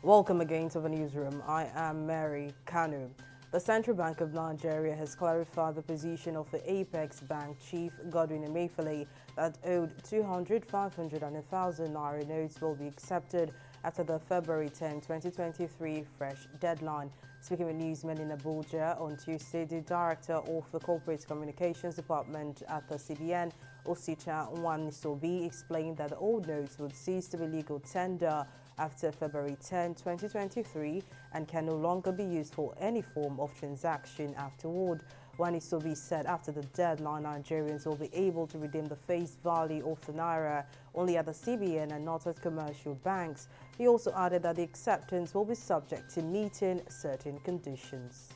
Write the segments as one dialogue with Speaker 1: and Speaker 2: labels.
Speaker 1: Welcome again to the newsroom. I am Mary Kanu. The Central Bank of Nigeria has clarified the position of the Apex Bank chief Godwin Emefiele that owed 200, 500 and 1,000 naira notes will be accepted after the February 10, 2023 fresh deadline. Speaking with newsmen in Abuja on Tuesday, the director of the Corporate Communications Department at the CBN, Osicha Nwanisobi, explained that the old notes would cease to be legal tender after February 10, 2023 and can no longer be used for any form of transaction afterward. Nwanisobi said after the deadline, Nigerians will be able to redeem the face value of the naira only at the CBN and not at commercial banks. He also added that the acceptance will be subject to meeting certain conditions.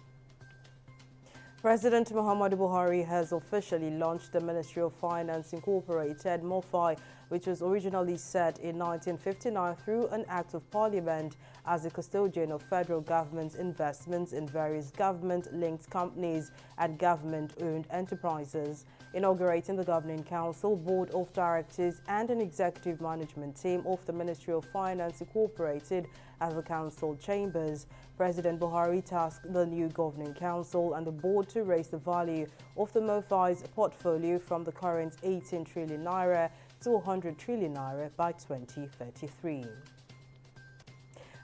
Speaker 1: President Muhammadu Buhari has officially launched the Ministry of Finance Incorporated (MOFI), which was originally set in 1959 through an Act of Parliament as the custodian of federal government's investments in various government-linked companies and government-owned enterprises. Inaugurating the Governing Council, Board of Directors and an executive management team of the Ministry of Finance Incorporated at the Council chambers, President Buhari tasked the new Governing Council and the board to raise the value of the MOFI's portfolio from the current 18 trillion naira to 100 trillion naira by 2033.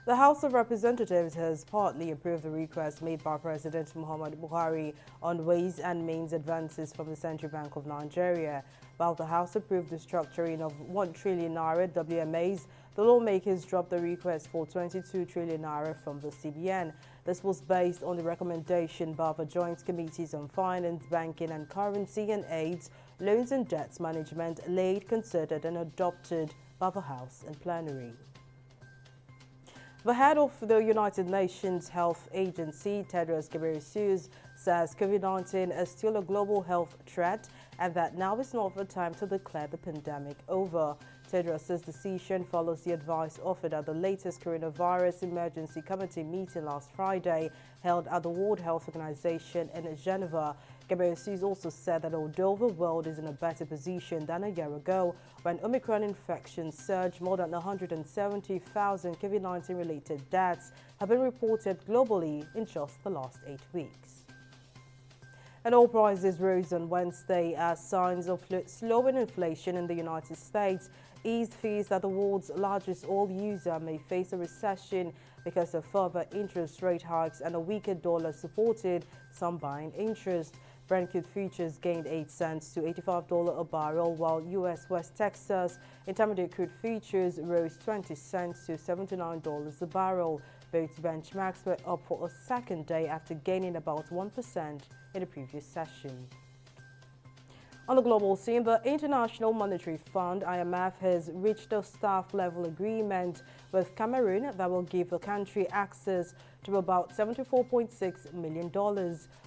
Speaker 1: The House of Representatives has partly approved the request made by President Muhammadu Buhari on ways and means advances from the Central Bank of Nigeria. While the House approved the structuring of 1 trillion naira WMAs, the lawmakers dropped the request for 22 trillion naira from the CBN. This was based on the recommendation by the Joint Committees on Finance, Banking and Currency and AIDS, Loans and Debts Management, laid, considered and adopted by the House in plenary. The head of the United Nations Health Agency, Tedros Ghebreyesus, says COVID-19 is still a global health threat and that now is not the time to declare the pandemic over. Tedros' decision follows the advice offered at the latest Coronavirus Emergency Committee meeting last Friday, held at the World Health Organization in Geneva. Ghebreyesus also said that although the world is in a better position than a year ago, when Omicron infections surged, more than 170,000 COVID-19 related deaths have been reported globally in just the last 8 weeks. And oil prices rose on Wednesday as signs of slowing inflation in the United States eased fears that the world's largest oil user may face a recession because of further interest rate hikes and a weaker dollar supported some buying interest. Brent crude futures gained 8 cents to $85 a barrel, while U.S. West Texas Intermediate crude futures rose 20 cents to $79 a barrel. Both benchmarks were up for a second day after gaining about 1% in the previous session. On the global scene, the International Monetary Fund (IMF) has reached a staff-level agreement with Cameroon that will give the country access to about $74.6 million.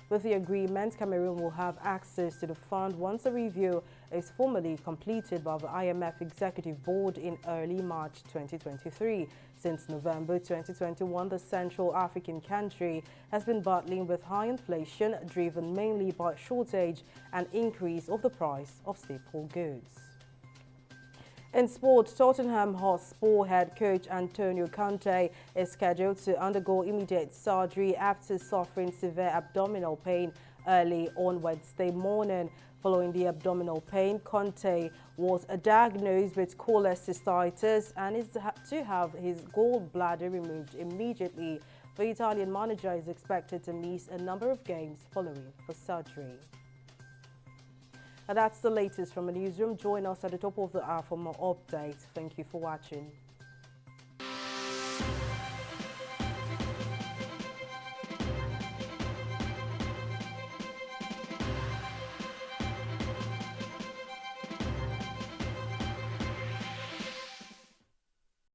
Speaker 1: With the agreement, Cameroon will have access to the fund once a review is formally completed by the IMF Executive Board in early March 2023. Since November 2021, the Central African country has been battling with high inflation driven mainly by shortage and increase of the price of staple goods. In sport, Tottenham Hotspur head coach Antonio Conte is scheduled to undergo immediate surgery after suffering severe abdominal pain early on Wednesday morning. Following the abdominal pain, Conte was diagnosed with cholecystitis and is to have his gallbladder removed immediately. The Italian manager is expected to miss a number of games following the surgery. And that's the latest from the newsroom. Join us at the top of the hour for more updates. Thank you for watching.